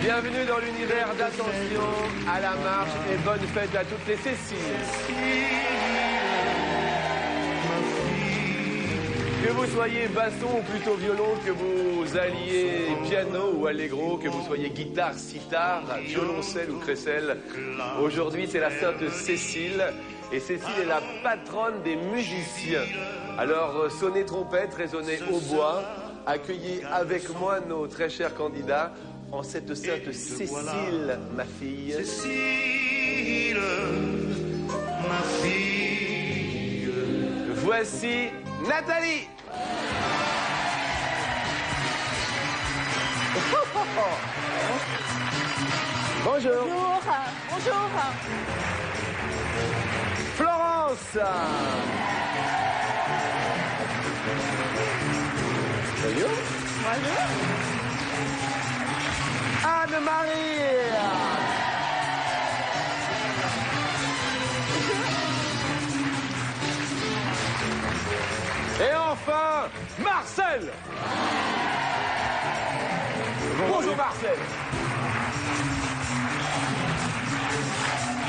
Bienvenue dans l'univers d'Attention à la marche et bonne fête à toutes les Céciles. Que vous soyez basson ou plutôt violon, que vous alliez piano ou allegro, que vous soyez guitare, sitar, violoncelle ou crécelle, aujourd'hui c'est la Sainte Cécile et Cécile est la patronne des musiciens. Alors sonnez trompette, résonnez hautbois, accueillez avec moi nos très chers candidats en cette Sainte Cécile, ma fille. Cécile, ma fille. Voici Nathalie. Bonjour. Bonjour. Bonjour. Florence. Bonjour. Bonjour. Anne-Marie. Et enfin, Marcel. Bonjour Marcel.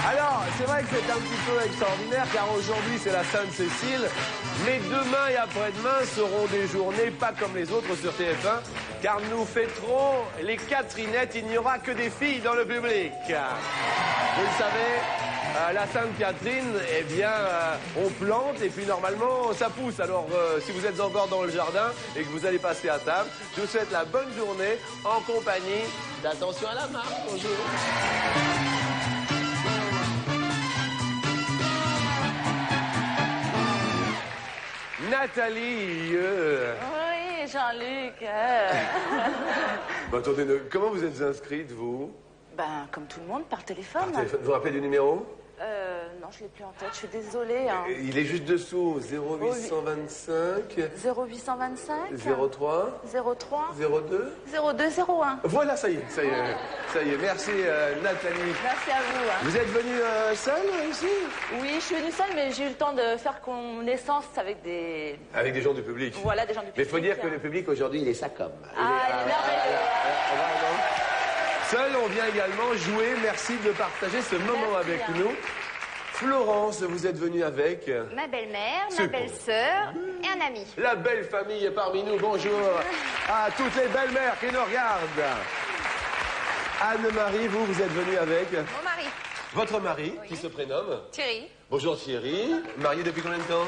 Alors, c'est vrai que c'est un petit peu extraordinaire car aujourd'hui c'est la Sainte-Cécile, mais demain et après-demain seront des journées pas comme les autres sur TF1 car nous fêterons les Catherinettes, il n'y aura que des filles dans le public. Vous le savez, la Sainte Catherine, eh bien, on plante et puis normalement ça pousse. Alors si vous êtes encore dans le jardin et que vous allez passer à table, je vous souhaite la bonne journée en compagnie d'Attention à la marche. Bonjour. Nathalie. Oui, Jean-Luc. Bah, attendez, comment vous êtes inscrite, vous? Ben, comme tout le monde, par téléphone. Par téléphone. Vous vous rappelez du numéro? Non, je l'ai plus en tête, je suis désolée. Hein. Il est juste dessous, 0825... 0825 03 03 02 02 01. Voilà, ça y est, ça y est, ça y est. Merci Nathalie. Merci à vous. Hein. Vous êtes venue seule ici? Oui, je suis venue seule, mais j'ai eu le temps de faire connaissance avec des... Avec des gens du public. Voilà, des gens du public. Mais il faut dire que le public aujourd'hui, il est ça comme. Ah, il est merveilleux. Seul, on vient également jouer. Merci de partager ce moment avec nous. Florence, vous êtes venue avec... Ma belle-mère, ma Super. belle-sœur et un ami. La belle famille est parmi nous. Bonjour à toutes les belles-mères qui nous regardent. Anne-Marie, vous êtes venue avec... Mon mari, Votre mari, qui se prénomme... Thierry. Bonjour Thierry. Marié depuis combien de temps?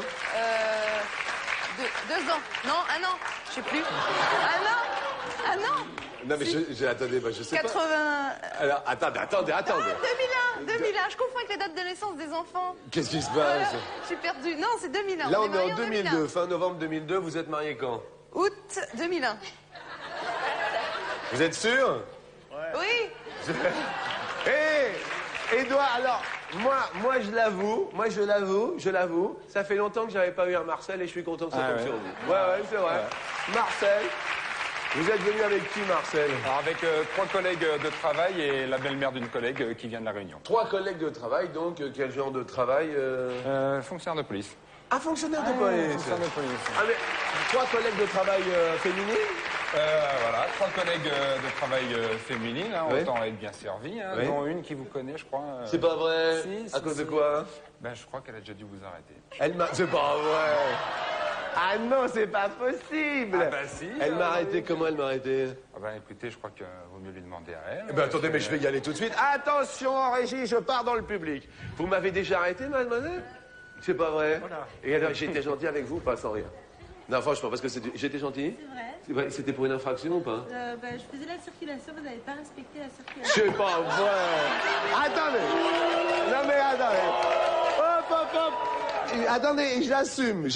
2 ans. Non, un an. Je sais plus. Un an. Un an. Non mais attendez, je sais 80... pas. Alors, attendez. Ah, 2001. Je confonds avec les dates de naissance des enfants. Qu'est-ce qui se passe? Je suis perdue. Non, c'est 2001. Là, on est mariés en 2002, fin novembre 2002. Vous êtes mariés quand? Août 2001. Vous êtes sûr? Oui. Hé, Edouard, alors, moi je l'avoue, ça fait longtemps que j'avais pas eu un Marcel et je suis content que ça tombe sur vous. Ouais, c'est vrai. Ouais. Marcel, vous êtes venu avec qui, Marcel? Alors avec 3 collègues de travail et la belle-mère d'une collègue qui vient de La Réunion. 3 collègues de travail, donc quel genre de travail Fonctionnaire de police. Ah, fonctionnaire de police. Fonctionnaire de police. Ah, mais 3 collègues de travail féminines? Voilà, 3 collègues de travail féminines, hein, Ouais. autant être bien servis, hein, Ouais. dont une qui vous connaît, je crois. C'est pas vrai? Si, À cause de quoi? Ben, je crois qu'elle a déjà dû vous arrêter. C'est pas vrai. Ah non, c'est pas possible. Ah bah si. Elle m'a arrêté, comment elle m'a arrêté? Ah ben écoutez, je crois qu'il vaut mieux lui demander à elle. Eh ben, attendez, mais je vais y aller tout de suite. Attention, en régie, je pars dans le public. Vous m'avez déjà arrêté, mademoiselle? C'est pas vrai? Voilà. Et alors, j'étais gentil avec vous ou pas, sans rien? Non, franchement, parce que j'étais gentil? C'est vrai. C'était pour une infraction ou pas? Je faisais la circulation, vous n'avez pas respecté la circulation. C'est pas vrai. Attendez. Non mais attendez. Hop. Attendez, j'assume,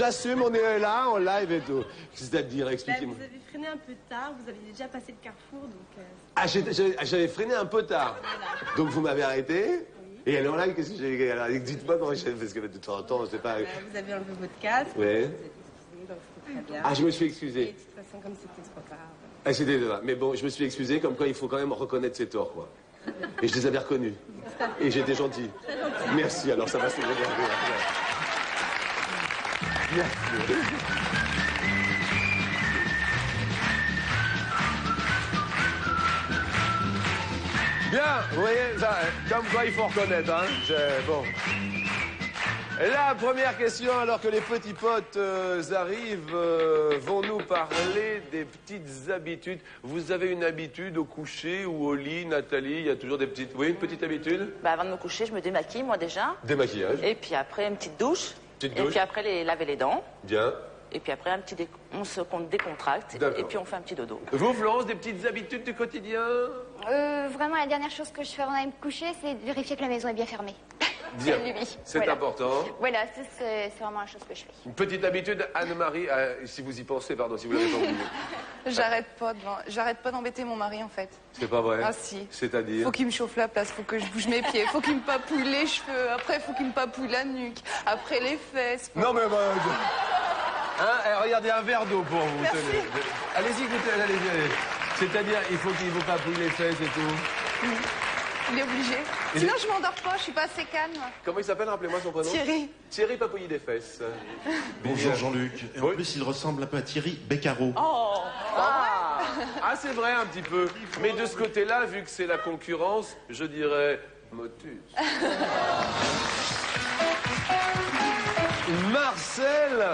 on est là, en live et tout. C'est-à-dire, expliquez-moi. Vous avez freiné un peu tard, vous avez déjà passé le carrefour, donc... Ah, j'avais freiné un peu tard. Donc vous m'avez arrêté? Et alors là, qu'est-ce que j'ai... Alors, dites-moi comment j'ai fait, parce que de temps en temps, c'est pas... Vous avez enlevé votre casque, Ouais. vous êtes excusé, donc c'était très bien. Ah, je me suis Et excusé. de toute façon, comme c'était trop tard... Ah, c'était là. Mais bon, je me suis excusé, comme quoi il faut quand même reconnaître ses torts, quoi. Et je les avais reconnus. Et j'étais gentil. Merci, alors ça va se regarder. Merci. Bien, vous voyez, ça, comme quoi il faut reconnaître, hein. Bon. La première question, alors que les petits potes arrivent, vont nous parler des petites habitudes. Vous avez une habitude au coucher ou au lit, Nathalie? Il y a toujours des petites... Oui, une petite habitude? Bah, avant de me coucher, je me démaquille, moi, déjà. Démaquillage. Et puis après, une petite douche. Petite Et douche. puis après, laver les dents. Bien. Et puis après, on se décontracte. D'accord. Et puis on fait un petit dodo. Vous, Florence, des petites habitudes du quotidien? Vraiment, la dernière chose que je fais avant d'aller me coucher, c'est de vérifier que la maison est bien fermée. Bien. Lui. C'est Voilà. important. Voilà, c'est vraiment la chose que je fais. Une petite habitude, Anne-Marie, si vous y pensez, pardon, si vous l'avez pas oublié. J'arrête pas d'embêter mon mari en fait. C'est pas vrai? Ah si. C'est-à-dire? Faut qu'il me chauffe la place, faut que je bouge mes pieds, faut qu'il me papouille les cheveux, après faut qu'il me papouille la nuque, après les fesses. Non mais... regardez, un verre d'eau pour vous. tenez. Allez-y, goûtez, allez-y. C'est-à-dire, il faut qu'il vous papouille les fesses et tout. Il est obligé. Sinon je m'endors pas, je suis pas assez calme. Comment il s'appelle? Rappelez-moi son prénom. Thierry. Thierry Papouillis des fesses. Bonjour Jean-Luc. Et en Oui. plus, il ressemble un peu à Thierry Beccaro. Ah, c'est vrai un petit peu. Mais de ce côté-là, vu que c'est la concurrence, je dirais Motus. Marcel,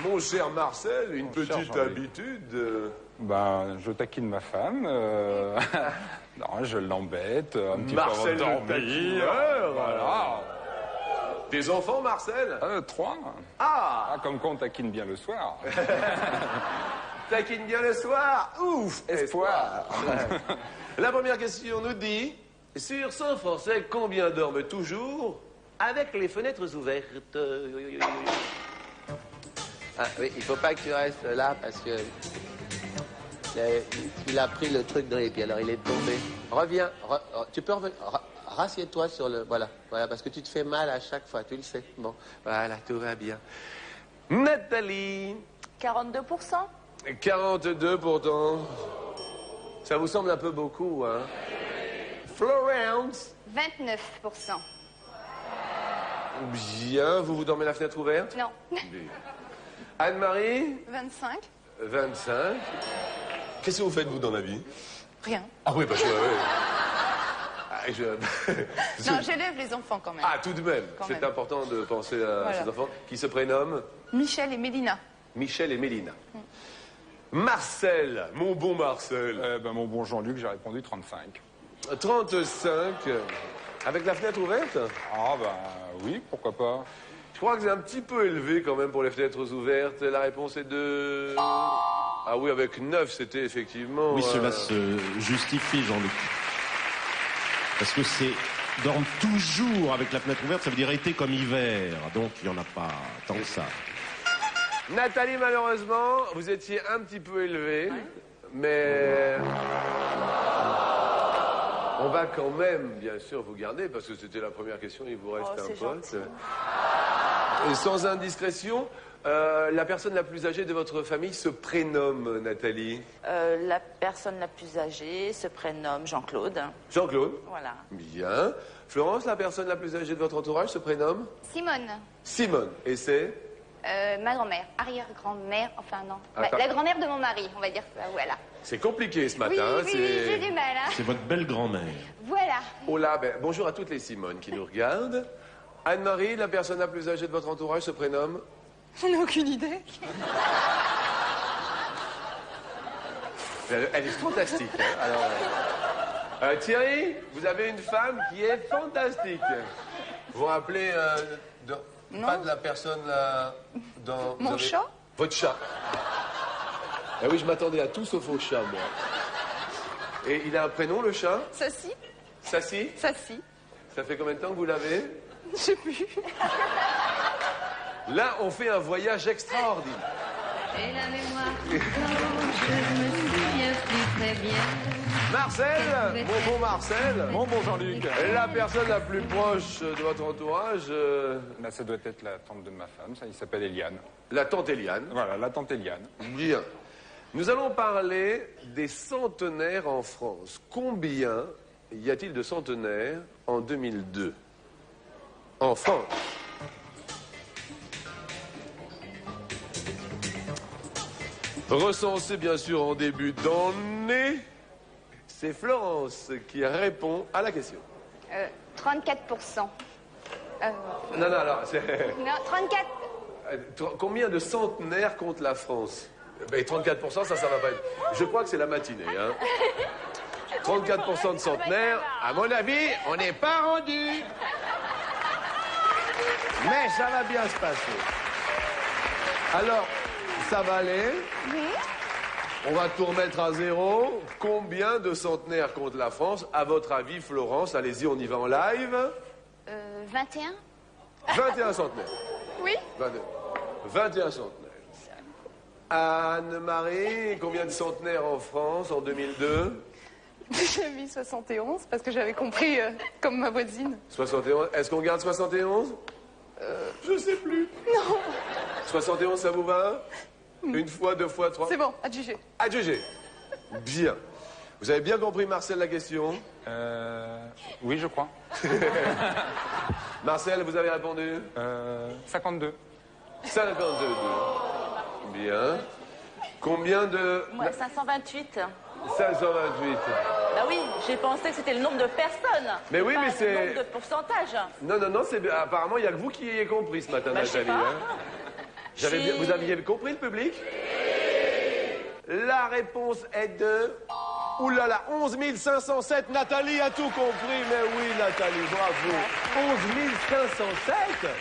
mon cher Marcel, une Mon cher petite Jean-Luc. habitude. Ben, je taquine ma femme. Non, je l'embête un petit Marcel peu avant le de dormir. taquineur. Voilà. Des enfants, Marcel? 3. Ah, Ah, comme quoi on taquine bien le soir. taquine bien le soir. Ouf, Espoir. La première question nous dit, sur 100 Français, combien dorment toujours avec les fenêtres ouvertes? Ah oui, il faut pas que tu restes là parce que tu l'as pris le truc dans les pieds, alors il est tombé. Reviens, tu peux revenir, rassieds-toi sur le... Voilà, parce que tu te fais mal à chaque fois, tu le sais. Bon, voilà, tout va bien. Nathalie, 42%. 42 pourtant. Ça vous semble un peu beaucoup, hein? Florence, 29%. bien, vous dormez la fenêtre ouverte? Non. Anne-Marie, 25. 25. Qu'est-ce que vous faites, vous, dans la vie? Rien. Ah oui, parce que... Non, j'élève les enfants quand même. Ah, tout de même. Quand C'est même. important de penser à Voilà. ces enfants qui se prénomment Michel et Mélina. Michel et Mélina. Marcel, mon bon Marcel. Ben, mon bon Jean-Luc, j'ai répondu 35. 35. Avec la fenêtre ouverte? Ah, ben oui, pourquoi pas. Je crois que c'est un petit peu élevé quand même pour les fenêtres ouvertes. La réponse est de... Ah oui, avec 9, c'était effectivement... Oui, cela se justifie, Jean-Luc. Parce que c'est dorment toujours avec la fenêtre ouverte, ça veut dire été comme hiver. Donc il n'y en a pas tant que ça. Nathalie, malheureusement, vous étiez un petit peu élevée, mais... On va quand même, bien sûr, vous garder, parce que c'était la première question, il vous reste Oh, un c'est pote. gentil. Et sans indiscrétion, la personne la plus âgée de votre famille se prénomme, Nathalie? La personne la plus âgée se prénomme Jean-Claude. Jean-Claude. Voilà. Bien. Florence, la personne la plus âgée de votre entourage se prénomme? Simone. Simone. Et c'est? Ma grand-mère, arrière-grand-mère, enfin non. Attends. La grand-mère de mon mari, on va dire ça, voilà. C'est compliqué ce matin. Oui, hein, oui, c'est- oui, j'ai du mal, hein. C'est votre belle grand-mère. Voilà. Oh là, ben, bonjour à toutes les Simones qui nous regardent. Anne-Marie, la personne la plus âgée de votre entourage se prénomme? J'en ai aucune idée. Elle est fantastique. Hein. Alors, Thierry, vous avez une femme qui est fantastique. Vous vous rappelez Non. pas de la personne là dans... vous Mon avez- chat? Votre chat. Eh oui, je m'attendais à tout sauf au chat, moi. Et il a un prénom, le chat? Sassy. Sassy? Sassy. Ça fait combien de temps que vous l'avez? Je sais plus. Là, on fait un voyage extraordinaire. Et la mémoire, je me souviens plus très bien. Marcel, mon bon Marcel, Mon bon Jean-Luc. la personne la plus proche de votre entourage, Là, ça doit être la tante de ma femme, ça, il s'appelle Eliane. la tante Eliane. Voilà, la tante Eliane. Bien. Nous allons parler des centenaires en France. Combien y a-t-il de centenaires en 2002 en France? Recensés bien sûr en début d'année, C'est Florence qui répond à la question. 34%. Non, alors, c'est... Non, 34. Combien de centenaires compte la France? Ben, 34%, ça va pas être... Je crois que c'est la matinée, hein. 34% de centenaires, à mon avis, on n'est pas rendu. Mais ça va bien se passer. Alors, ça va aller. Oui. On va tout remettre à zéro. Combien de centenaires compte la France? À votre avis, Florence, allez-y, on y va en live. 21. 21 centenaires. Oui. 21 centenaires. Anne-Marie, combien de centenaires en France en 2002? J'ai mis 71 parce que j'avais compris comme ma voisine. 71. Est-ce qu'on garde 71? Je sais plus. Non. 71, ça vous va? Une fois, deux fois, trois? C'est bon, adjugé. Adjugé. Bien. Vous avez bien compris, Marcel, la question? Oui, je crois. Marcel, vous avez répondu? 52. 52. Bien. Combien de... Moi, 528. 528. Bah oui, j'ai pensé que c'était le nombre de personnes. Mais oui, pas mais c'est... le nombre de pourcentage. Non, c'est... Apparemment, il n'y a que vous qui ayez compris ce matin, Bah, je sais Nathalie. pas. Hein. Vous aviez compris, le public? La réponse est de... Ouh là là, 11 507. Nathalie a tout compris. Mais oui, Nathalie, bravo. 11 507?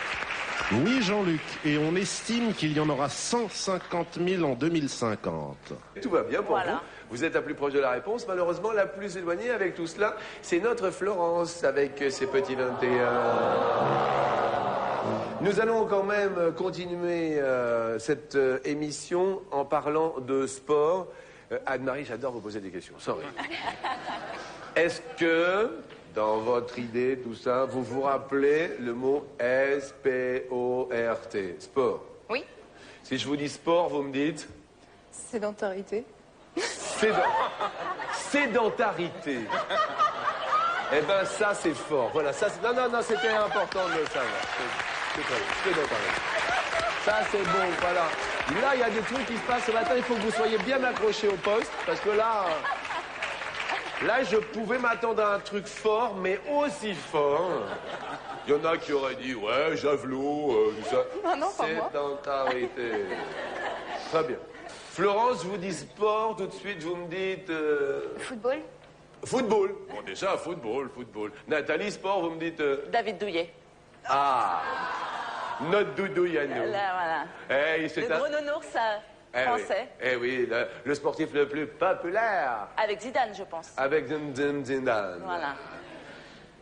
Oui, Jean-Luc. Et on estime qu'il y en aura 150 000 en 2050. Tout va bien pour Voilà. vous. Vous êtes la plus proche de la réponse. Malheureusement, la plus éloignée avec tout cela, c'est notre Florence avec ses petits 21. Nous allons quand même continuer cette émission en parlant de sport. Anne-Marie, j'adore vous poser des questions. Sorry. Est-ce que, dans votre idée, tout ça, vous vous rappelez le mot S-P-O-R-T? Sport. Oui. Si je vous dis sport, vous me dites? Sédentarité. Sédentarité. Eh ben ça c'est fort. Voilà, ça c'est... Non, c'était important de le savoir. C'est très bien. Sédentarité. Ça c'est bon, voilà. Là, il y a des trucs qui se passent ce matin, il faut que vous soyez bien accrochés au poste, parce que là, je pouvais m'attendre à un truc fort, mais aussi fort. Il y en a qui auraient dit, ouais, javelot, tout ça. Non, pas moi. Sédentarité. Très bien. Florence, je vous dis sport, tout de suite, vous me dites... Football. Football. Bon, déjà, football. Nathalie, sport, vous me dites... David Douillet. Ah, notre doudouille à nous. Là, voilà. Hey, c'est Le gros nounours français. Oui, le sportif le plus populaire. Avec Zidane, je pense. Avec Zidane. Voilà.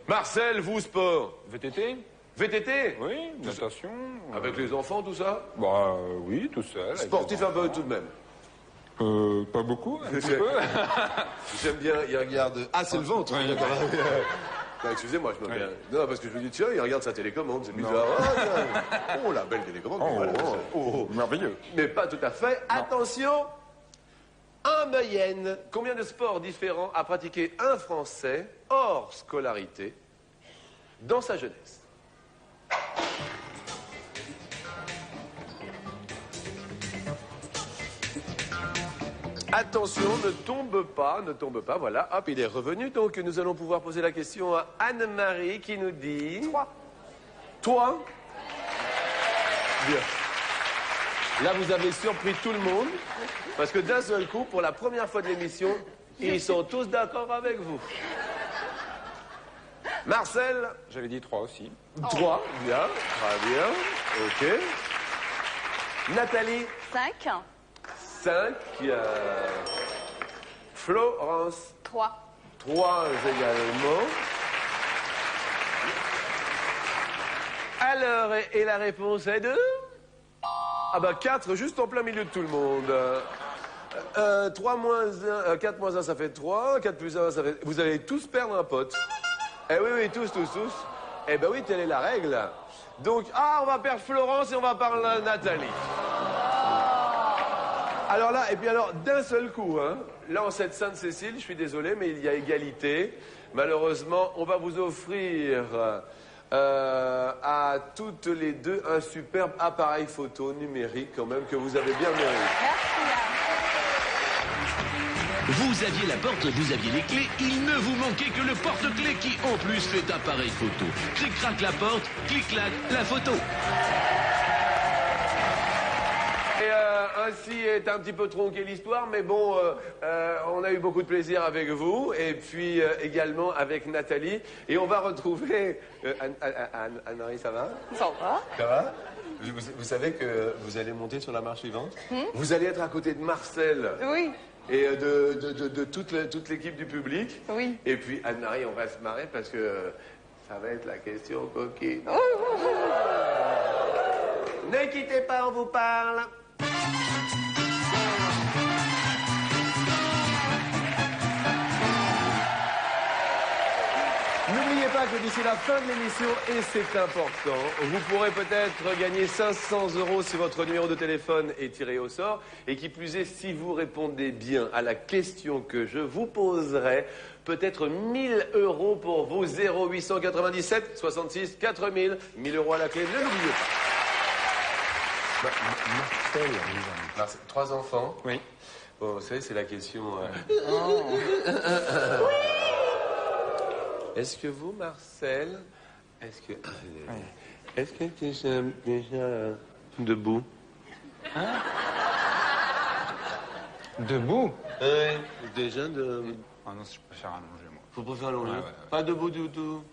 Marcel, vous, sport. VTT? VTT? Oui, natation. Avec les enfants, tout ça? Bah oui, tout seul. avec Sportif les un peu enfants. tout de même. Pas beaucoup, un petit peu. J'aime bien, il regarde... Ah, c'est le ventre. Oui. D'accord. Non, excusez-moi, je me Oui. bien. Non, parce que je vous dis, tiens, il regarde sa télécommande, c'est bizarre. Oh, la belle télécommande. Voilà, oh. Merveilleux. Mais pas tout à fait. Attention, en moyenne, combien de sports différents a pratiqué un Français hors scolarité dans sa jeunesse? Attention, ne tombe pas, voilà, hop, il est revenu, donc nous allons pouvoir poser la question à Anne-Marie qui nous dit... 3. Toi? Bien. Là, vous avez surpris tout le monde, parce que d'un seul coup, pour la première fois de l'émission, ils sont tous d'accord avec vous. Marcel? J'avais dit 3 aussi. 3, bien, très bien, ok. Nathalie? 5. 5. Florence? 3. 3 également. Alors, et la réponse est de? Ah bah 4, juste en plein milieu de tout le monde. 3 moins 1, 4 moins 1, ça fait 3. 4 plus 1, ça fait... Vous allez tous perdre un pote. Eh oui, tous. Eh ben oui, telle est la règle. Donc, on va perdre Florence et on va parler Nathalie. Alors là, et puis alors, d'un seul coup, hein, là en cette Sainte-Cécile, je suis désolé, mais il y a égalité. Malheureusement, on va vous offrir à toutes les deux un superbe appareil photo numérique quand même que vous avez bien mérité. Merci. Vous aviez la porte, vous aviez les clés, il ne vous manquait que le porte-clés qui en plus fait appareil photo. Clic-crac la porte, clic-clac la photo. Et ainsi est un petit peu tronquée l'histoire, mais bon, on a eu beaucoup de plaisir avec vous, et puis également avec Nathalie. Et on va retrouver... Anne-Marie, ça va? Ça va. Ça va? Vous savez que vous allez monter sur la marche suivante? Vous allez être à côté de Marcel. Oui. Et de toute l'équipe du public. Oui. Et puis Anne-Marie, on va se marrer parce que ça va être la question coquine. Ne quittez pas, on vous parle. N'oubliez pas que d'ici la fin de l'émission, et c'est important, vous pourrez peut-être gagner 500 € si votre numéro de téléphone est tiré au sort. Et qui plus est, si vous répondez bien à la question que je vous poserai, peut-être 1000 € pour vous. 0897 66 4000. 1000 € à la clé, ne l'oubliez pas. Marcel, 3 enfants. Oui. Bon, vous savez, c'est la question... Est-ce que vous, Marcel, est-ce que tu es déjà debout? Hein? Debout? Oui, déjà de... Ah non, je préfère allonger, moi. Vous préférez allonger? Ouais. Pas debout du tout?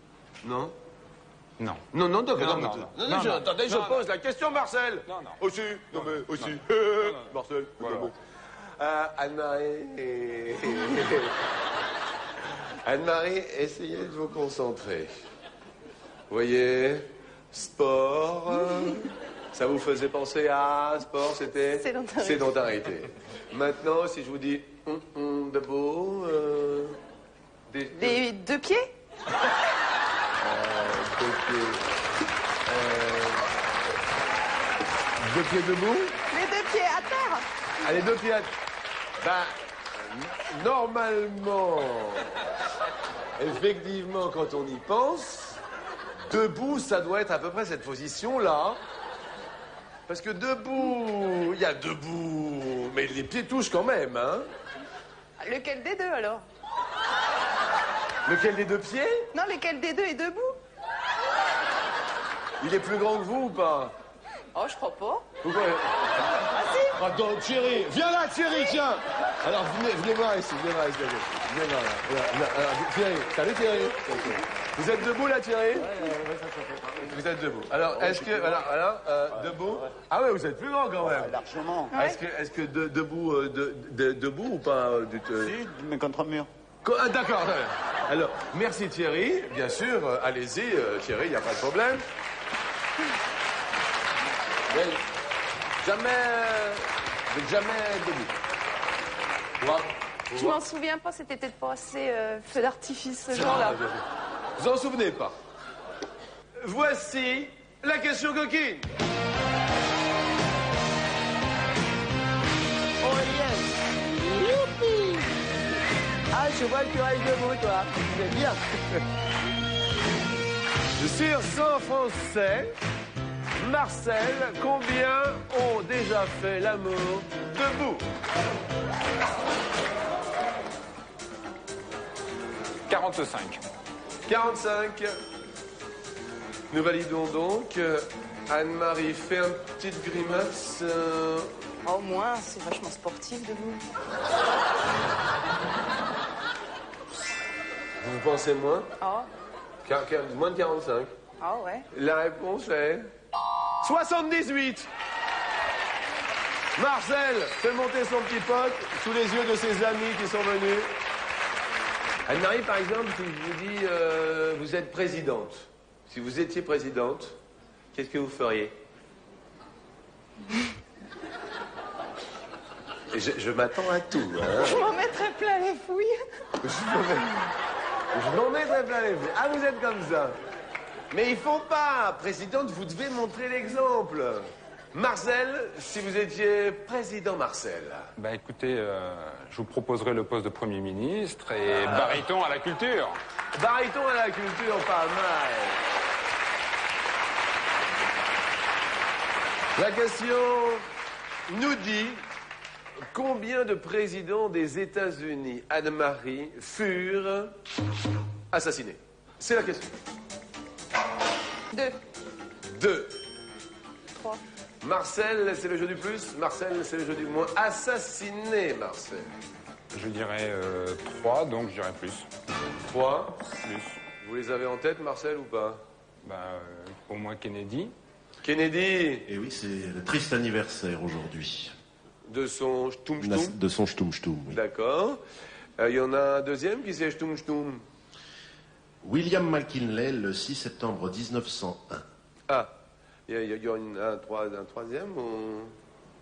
Non? Non. Non, d'accord. Non, Attendez, je pose la question, Marcel. Non. Aussi? Non, mais aussi. Marcel, voilà. Anne-Marie et... Anne-Marie, essayez de vous concentrer. Vous voyez, sport, ça vous faisait penser à sport, c'était sédentarité. Maintenant, si je vous dis debout, Les 2 pieds? 2 pieds. 2 pieds debout? Les 2 pieds à terre? Allez, 2 pieds à terre. Ben, normalement, effectivement, quand on y pense, debout, ça doit être à peu près cette position-là. Parce que debout, il y a debout, mais les pieds touchent quand même, hein. Lequel des deux alors? Lequel des 2 pieds? Non, lequel des deux est debout? Il est plus grand que vous ou pas? Oh, je crois pas. Pourquoi? Ah si? Attends, Thierry, viens là, Thierry, tiens. Alors, venez voir ici, Venez voir là. Thierry, salut Thierry. Vous êtes debout là, Thierry? Vous êtes debout. Alors, est-ce que, debout? Ah ouais, vous êtes plus grand quand même. Largement. Est-ce que debout, debout ou pas Si, mais contre un mur. Ah, d'accord. Alors, merci Thierry, bien sûr. Allez-y, Thierry, il n'y a pas de problème. Mais jamais debout. Je m'en souviens pas, c'était peut-être pas assez feu d'artifice ce jour-là. Vous en souvenez pas? Voici la question coquine. Oh yes! Youpi! Ah, je vois que tu restes debout, toi. C'est bien. Sur 100 Français, Marcel, combien ont déjà fait l'amour debout? 45. 45. Nous validons donc. Anne-Marie fait une petite grimace. Au moins, c'est vachement sportif debout. Vous pensez moins? Ah. Moins de 45. Ah ouais. La réponse est 78. Marcel fait monter son petit pote sous les yeux de ses amis qui sont venus. Anne-Marie, par exemple, si je vous dis vous êtes présidente, si vous étiez présidente, qu'est-ce que vous feriez? Je m'attends à tout. Hein. Je m'en mettrais plein les fouilles. Je m'en mettrais plein les fouilles. Ah, vous êtes comme ça. Mais il faut pas, présidente, vous devez montrer l'exemple. Marcel, si vous étiez président Marcel. Bah écoutez, je vous proposerai le poste de Premier ministre et baryton à la culture. Baryton à la culture, pas mal. La question nous dit combien de présidents des États-Unis, Anne-Marie, furent assassinés? C'est la question. 2. 2. 3. Marcel, c'est le jeu du plus. Marcel, c'est le jeu du moins. Assassiné, Marcel. Je dirais 3, donc je dirais plus. 3. Plus. Vous les avez en tête, Marcel, ou pas? Au moins Kennedy. Kennedy. Et oui, c'est le triste anniversaire aujourd'hui. De son Shtoum Shtoum. De son Shtoum Shtoum, oui. D'accord. Il y en a un deuxième qui c'est Shtoum Shtoum. William McKinley, le 6 septembre 1901. Ah, il y a un troisième ou...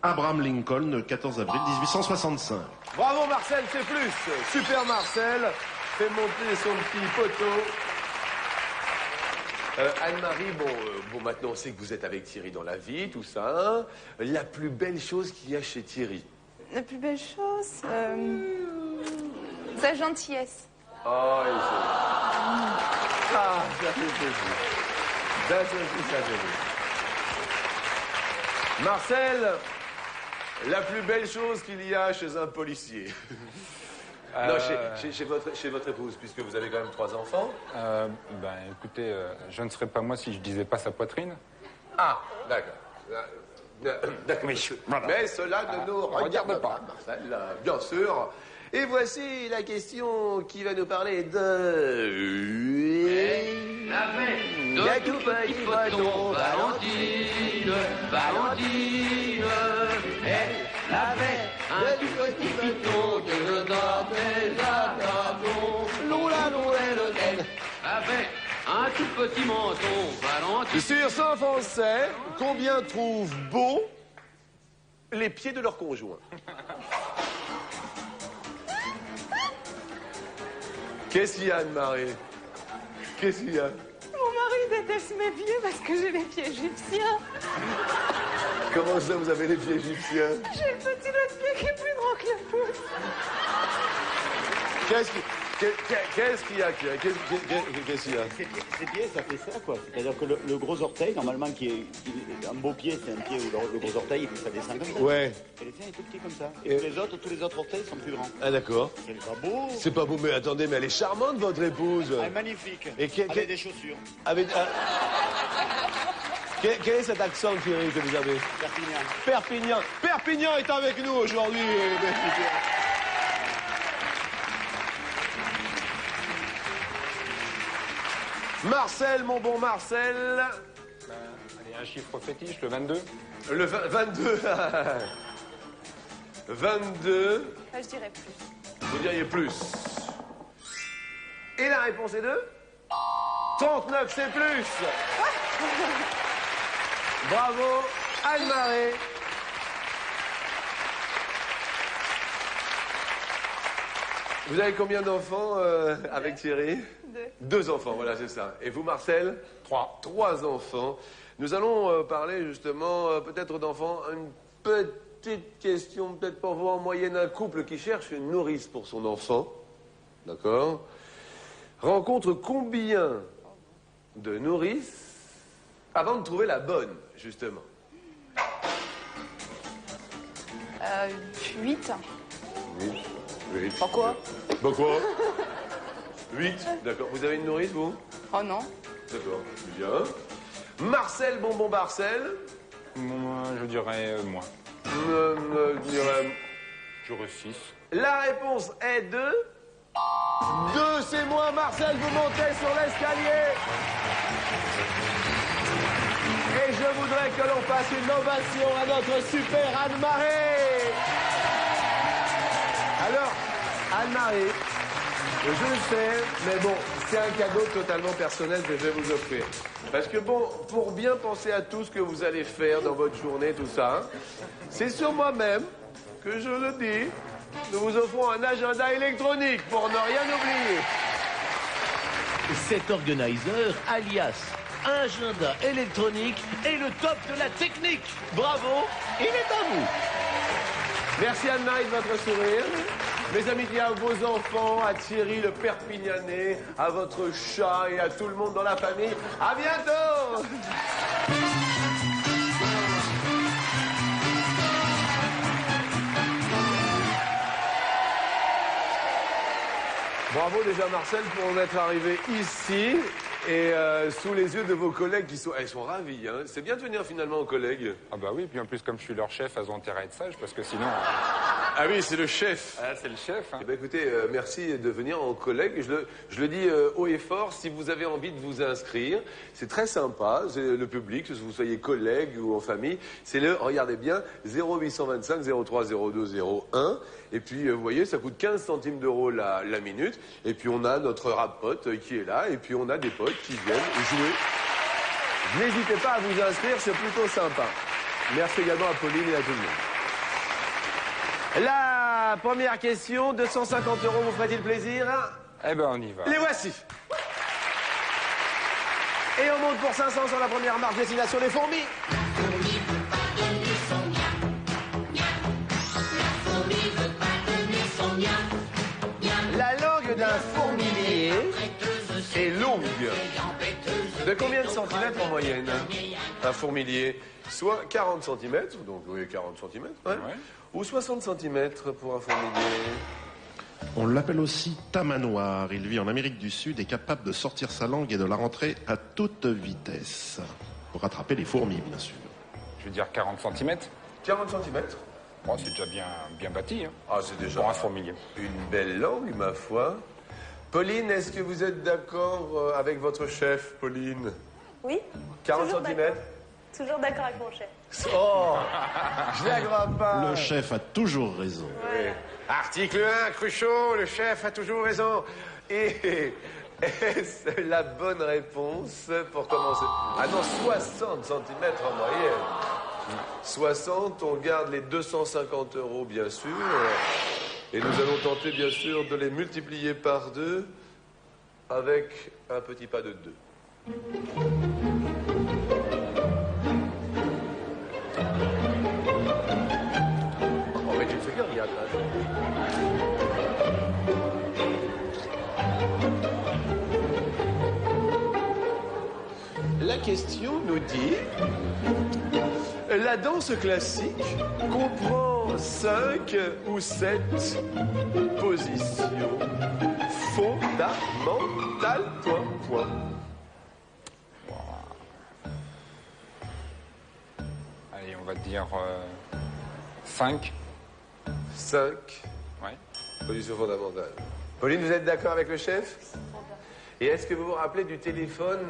Abraham Lincoln, le 14 avril 1865. Bravo Marcel, c'est plus. Super Marcel, fait monter son petit poteau. Anne-Marie, bon, maintenant on sait que vous êtes avec Thierry dans la vie, tout ça. La plus belle chose qu'il y a chez Thierry? La plus belle chose, sa gentillesse. Oh, il sait. Ah, ça fait plaisir. Ça fait plaisir. Marcel, la plus belle chose qu'il y a chez un policier? Non, chez votre épouse, puisque vous avez quand même 3 enfants. Écoutez, je ne serais pas moi si je disais pas sa poitrine. Ah, d'accord. D'accord. Oui, voilà. Mais cela ne nous regarde pas, Marcel, bien sûr. Et voici la question qui va nous parler de... La tout petit poton, Valentine, Valentine, elle avait un tout petit poton que le dentelle d'attardon, l'oula l'oula avait un tout petit menton, Valentine. Sur 100 Français, combien trouvent beau les pieds de leur conjoint? Qu'est-ce qu'il y a, Anne-Marie? Qu'est-ce qu'il y a? Mon mari déteste mes pieds parce que j'ai les pieds égyptiens. Comment ça, vous avez les pieds égyptiens? J'ai le petit doigt de pied qui est plus grand que le pouce. Qu'est-ce qu'il y a? Qu'est-ce qu'il y a? Ces pieds, ça fait ça, quoi. C'est-à-dire que le gros orteil, normalement, un beau pied, c'est un pied où le gros orteil, ça descend comme ça. Ouais. Et le tien est tout petit comme ça. Et tous les autres orteils sont plus grands. Ah, d'accord. C'est pas beau. C'est pas beau, mais attendez, mais elle est charmante, votre épouse. Elle est magnifique. Et avec des chaussures. Quel est cet accent, Thierry, que vous avez? Perpignan. Perpignan est avec nous aujourd'hui. Marcel, mon bon Marcel. Allez, un chiffre fétiche, le 22. Le 22. 22. Je dirais plus. Vous diriez plus. Et la réponse est de 39, c'est plus. Bravo, Anne-Marie. Vous avez combien d'enfants avec Thierry? 2 enfants, voilà, c'est ça. Et vous, Marcel? 3. 3 enfants. Nous allons parler justement peut-être d'enfants. Une petite question, peut-être pour vous, en moyenne, un couple qui cherche une nourrice pour son enfant, d'accord, rencontre combien de nourrices avant de trouver la bonne, justement? 8. 8. Pourquoi? Pourquoi? 8, d'accord. Vous avez une nourrice, vous? Oh non. D'accord, bien. Marcel Bonbon Barcel? Moi, je dirais moins. Je dirais... Je dirais 6. La réponse est de... 2, c'est moi, Marcel, vous montez sur l'escalier. Et je voudrais que l'on fasse une ovation à notre super Anne-Marie. Alors, Anne-Marie, je le sais, mais bon, c'est un cadeau totalement personnel que je vais vous offrir. Parce que bon, pour bien penser à tout ce que vous allez faire dans votre journée, tout ça, c'est sur moi-même que je le dis. Nous vous offrons un agenda électronique pour ne rien oublier. Cet organizer, alias agenda électronique, est le top de la technique. Bravo, il est à vous. Merci Anne-Marie de votre sourire. Mes amitiés à vos enfants, à Thierry le Perpignanais, à votre chat et à tout le monde dans la famille. À bientôt. Bravo déjà Marcel pour en être arrivé ici et sous les yeux de vos collègues qui sont... Ils sont ravis, hein. C'est bien de venir finalement aux collègues. Ah bah oui, puis en plus comme je suis leur chef, elles ont intérêt à être sages parce que sinon... Ah oui, c'est le chef. Ah, c'est le chef. Hein. Eh ben, écoutez, merci de venir en collègue. Je le dis haut et fort, si vous avez envie de vous inscrire, c'est très sympa. C'est le public, que vous soyez collègue ou en famille, c'est le, regardez bien, 0825 03 02 01. Et puis, vous voyez, ça coûte 15 centimes d'euros la minute. Et puis, on a notre rap pote qui est là. Et puis, on a des potes qui viennent jouer. N'hésitez pas à vous inscrire, c'est plutôt sympa. Merci également à Pauline et à tout le monde. La première question, 250 €, vous ferait-il plaisir? Eh ben, on y va. Les voici. Et on monte pour 500 sur la première marche, destination les fourmis. La langue d'un fourmilier est longue. De combien de centimètres en moyenne? Un fourmilier, soit 40 cm, donc oui, 40 cm, ouais. Ou 60 cm pour un fourmilier. On l'appelle aussi tamanoir. Il vit en Amérique du Sud et est capable de sortir sa langue et de la rentrer à toute vitesse. Pour attraper les fourmis, bien sûr. Je veux dire 40 cm. 40 cm. Bon, c'est déjà bien bâti. Hein, ah, c'est déjà pour un fourmilier. Une belle langue, ma foi. Pauline, est-ce que vous êtes d'accord avec votre chef, Pauline? Oui. 40 cm. Toujours d'accord avec mon chef. Oh, je la crois pas. Le chef a toujours raison. Oui. Article 1, Cruchot, le chef a toujours raison. Et est-ce la bonne réponse pour commencer? Ah non, 60 cm en moyenne. 60, on garde les 250 €, bien sûr. Et nous allons tenter, bien sûr, de les multiplier par 2 avec un petit pas de 2. Oh, mais tu me fais bien, regarde. La question nous dit... La danse classique comprend 5 ou 7 positions fondamentales. Point. Allez, on va dire 5. 5. Ouais. Position fondamentale. Pauline, vous êtes d'accord avec le chef? Et est-ce que vous vous rappelez du téléphone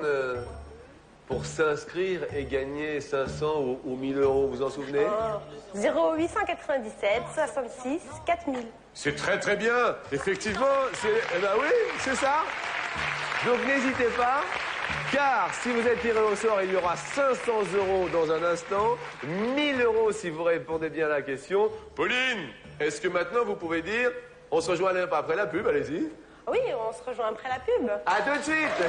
pour s'inscrire et gagner 500 ou 1000 €, vous vous en souvenez? 0897 66 4000. C'est très très bien. Effectivement, eh ben oui, c'est ça. Donc n'hésitez pas, car si vous êtes tiré au sort, il y aura 500 € dans un instant, 1000 € si vous répondez bien à la question. Pauline, est-ce que maintenant vous pouvez dire, on se rejoint après la pub, allez-y. Oui, on se rejoint après la pub. À tout de suite.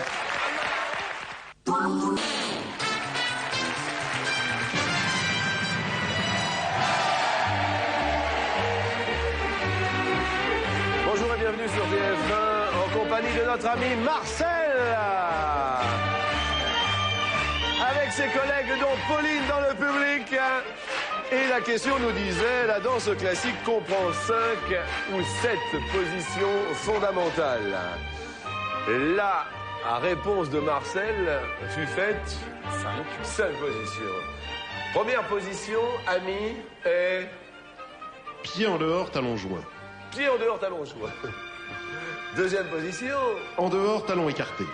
Bonjour et bienvenue sur TF1 en compagnie de notre ami Marcel. Avec ses collègues dont Pauline dans le public. Et la question nous disait, la danse classique comprend 5 ou 7 positions fondamentales. La réponse de Marcel fut faite 5 positions. Première position, ami, est... Pied en dehors, talons joints. Pied en dehors, talons joints. Deuxième position. En dehors, talons écartés.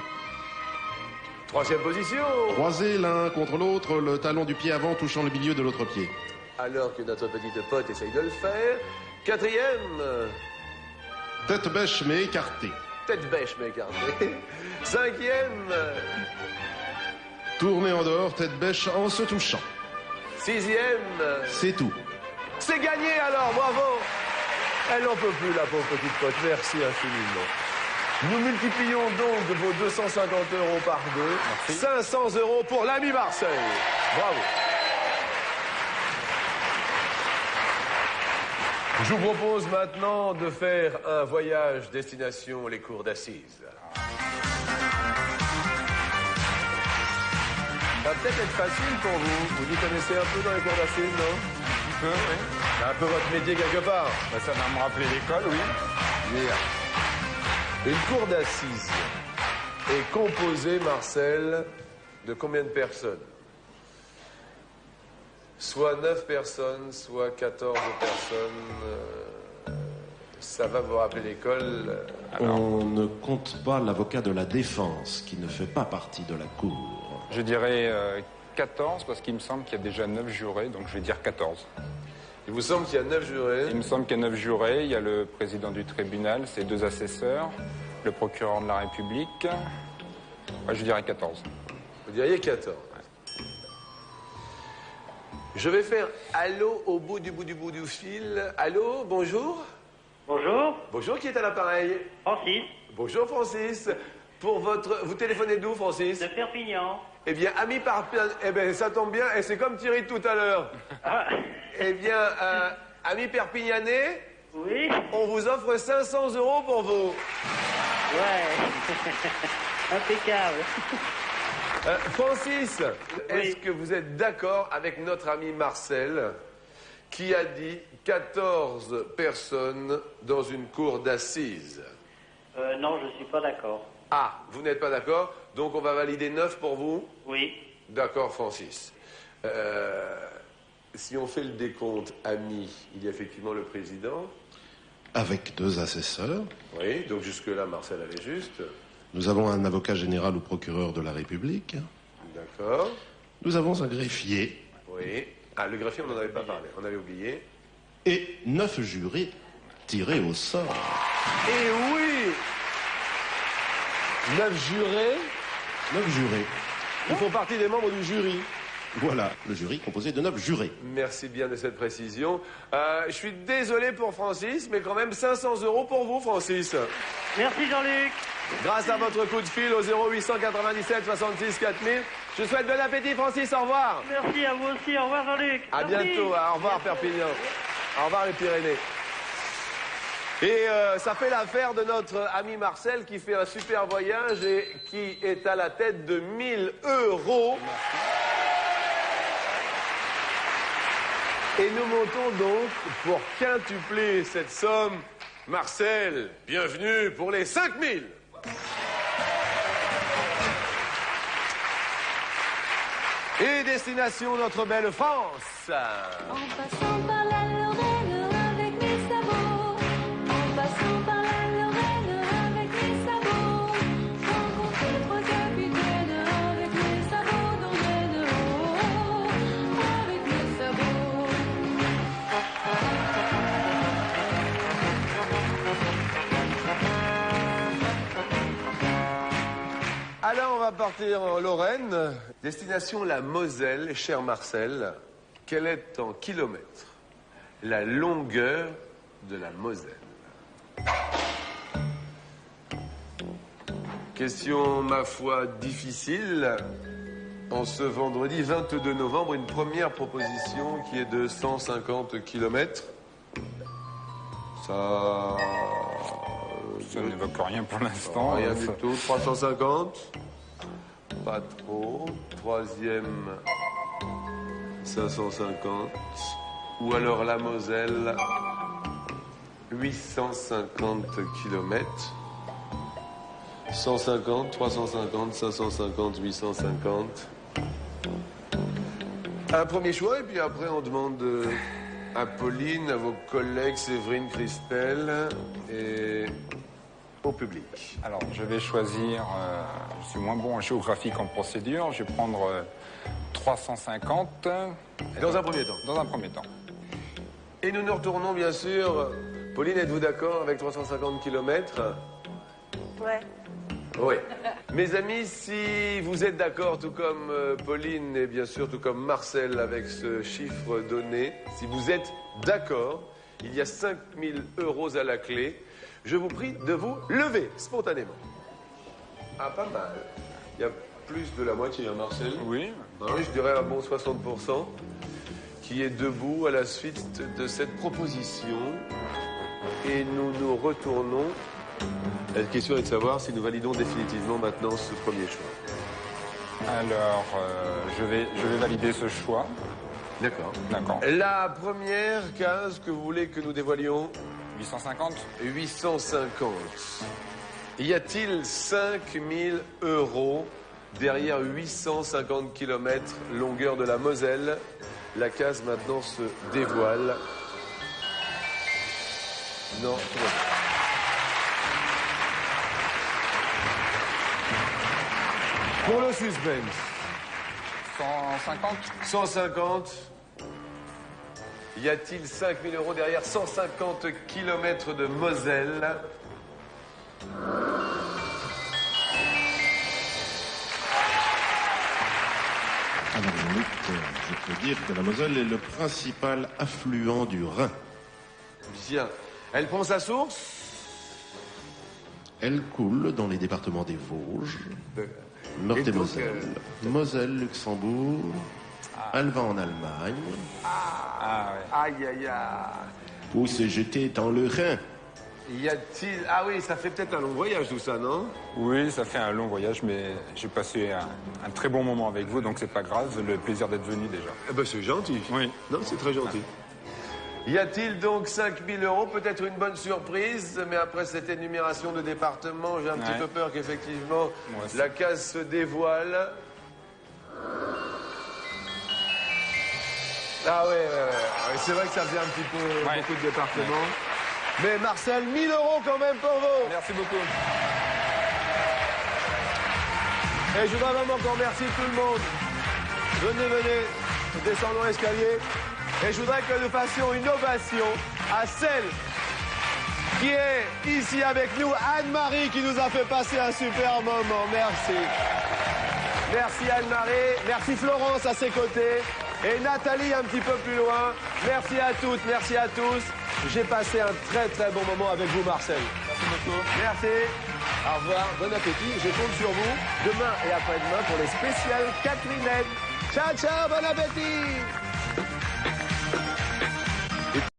Troisième position. Croisés l'un contre l'autre, le talon du pied avant touchant le milieu de l'autre pied. Alors que notre petite pote essaye de le faire. Quatrième. Tête bêche mais écartée. Tête bêche mais écartée. Cinquième. Tourner en dehors, tête bêche en se touchant. Sixième. C'est tout. C'est gagné alors, bravo. Elle n'en peut plus, la pauvre petite pote. Merci infiniment. Nous multiplions donc vos 250 € par 2. Merci. 500 € pour l'ami Marseille. Bravo. Je vous propose maintenant de faire un voyage destination les cours d'assises. Ça va peut-être être facile pour vous. Vous y connaissez un peu dans les cours d'assises, non? Un petit peu, oui. C'est un peu votre métier quelque part. Ça va me rappeler l'école, oui. Yeah. Une cour d'assises est composée, Marcel, de combien de personnes? Soit 9 personnes, soit 14 personnes. Ça va vous rappeler l'école. On ne compte pas l'avocat de la défense, qui ne fait pas partie de la cour. Je dirais 14, parce qu'il me semble qu'il y a déjà 9 jurés, donc je vais dire 14. Il vous semble qu'il y a 9 jurés? Il me semble qu'il y a 9 jurés. Il y a le président du tribunal, ses 2 assesseurs, le procureur de la République. Ouais, je dirais 14. Vous diriez 14. Je vais faire allô au bout du fil. Allô, bonjour. Bonjour. Bonjour, qui est à l'appareil? Francis. Bonjour, Francis. Pour votre... Vous téléphonez d'où, Francis? De Perpignan. Eh bien, ami Perpignan... Eh bien, ça tombe bien, et c'est comme Thierry tout à l'heure. Ah. Eh bien, ami Perpignanais, oui. On vous offre 500 € pour vous. Ouais. Impeccable. Francis, oui. Est-ce que vous êtes d'accord avec notre ami Marcel qui a dit 14 personnes dans une cour d'assises? Non, je ne suis pas d'accord. Ah, vous n'êtes pas d'accord? Donc on va valider 9 pour vous? Oui. D'accord, Francis. Si on fait le décompte, ami, il y a effectivement le président. Avec 2 assesseurs. Oui, donc jusque-là, Marcel avait juste. Nous avons un avocat général ou procureur de la République. D'accord. Nous avons un greffier. Oui. Ah, le greffier, on n'en avait pas parlé, on avait oublié. Et 9 jurés tirés au sort. Et oui! 9 jurés. 9 jurés. Ils font partie des membres du jury. Voilà, le jury composé de 9 jurés. Merci bien de cette précision. Je suis désolé pour Francis, mais quand même 500 € pour vous, Francis. Merci, Jean-Luc. Grâce à votre coup de fil au 0897 66 4000. Je souhaite bon appétit, Francis. Au revoir. Merci à vous aussi. Au revoir, Jean-Luc. À bientôt. Au revoir, Perpignan. Au revoir, les Pyrénées. Et ça fait l'affaire de notre ami Marcel qui fait un super voyage et qui est à la tête de 1000 €. Et nous montons donc pour quintupler cette somme. Marcel, bienvenue pour les 5000. Et destination notre belle France. En passant par la Lorraine avec mes sabots, en passant par la Lorraine avec mes sabots, rencontrer 3 capitaines avec mes sabots d'Andenne, avec mes sabots. Alors on va partir en Lorraine. Destination la Moselle, cher Marcel. Quelle est en kilomètres la longueur de la Moselle? Question, ma foi, difficile. En ce vendredi 22 novembre, une première proposition qui est de 150 km. Ça n'évoque rien pour l'instant. Rien du tout. 350. Pas trop. Troisième, 550. Ou alors la Moselle, 850 km. 150, 350, 550, 850. Un premier choix, et puis après on demande à Pauline, à vos collègues Séverine, Christelle et au public. Alors, je vais choisir, je suis moins bon en géographie qu'en procédure, je vais prendre 350. Dans un premier temps. Dans un premier temps. Et nous nous retournons bien sûr. Pauline, êtes-vous d'accord avec 350 km? Ouais. Oui. Mes amis, si vous êtes d'accord, tout comme Pauline et bien sûr tout comme Marcel avec ce chiffre donné, si vous êtes d'accord, il y a 5000 € à la clé. Je vous prie de vous lever spontanément. Ah, pas mal. Il y a plus de la moitié, hein, Marcel? Oui. Oui, je dirais un bon 60% qui est debout à la suite de cette proposition. Et nous nous retournons. La question est de savoir si nous validons définitivement maintenant ce premier choix. Alors, je vais valider ce choix. D'accord. D'accord. La première case que vous voulez que nous dévoilions? 850. 850. Y a-t-il 5 000 € derrière 850 km longueur de la Moselle? La case maintenant se dévoile. Non, tout va bien. Pour le suspense. 150. 150. Y a-t-il 5 000 € derrière 150 km de Moselle? Alors, Jean-Luc, je peux dire que la Moselle est le principal affluent du Rhin. Bien. Elle prend sa source? Elle coule dans les départements des Vosges, Et Meurthe-et-Moselle, donc, Moselle, Luxembourg, elle va en Allemagne, Aïe, aïe, aïe. où se jeter dans le Rhin. Y a-t-il... Ah oui, ça fait peut-être un long voyage tout ça, non? Oui, ça fait un long voyage, mais j'ai passé un très bon moment avec vous, donc c'est pas grave. Le plaisir d'être venu déjà. Eh ben, c'est gentil. Oui. Non, c'est très gentil. Y a-t-il donc 5 000 €? Peut-être une bonne surprise, mais après cette énumération de départements, j'ai un petit Ouais. peu peur qu'effectivement Moi aussi. la case se dévoile. Ah ouais, c'est vrai que ça faisait un petit peu beaucoup de départements. Mais Marcel, 1 000 € quand même pour vous. Merci beaucoup. Et je voudrais vraiment qu'on remercie tout le monde. Venez, descendons l'escalier. Et je voudrais que nous fassions une ovation à celle qui est ici avec nous, Anne-Marie, qui nous a fait passer un super moment. Merci. Merci Anne-Marie. Merci Florence à ses côtés. Et Nathalie un petit peu plus loin. Merci à toutes, merci à tous. J'ai passé un très très bon moment avec vous, Marcel. Merci beaucoup. Merci. Au revoir, bon appétit. Je compte sur vous demain et après-demain pour les spéciales Catherinette. Ciao, ciao, bon appétit.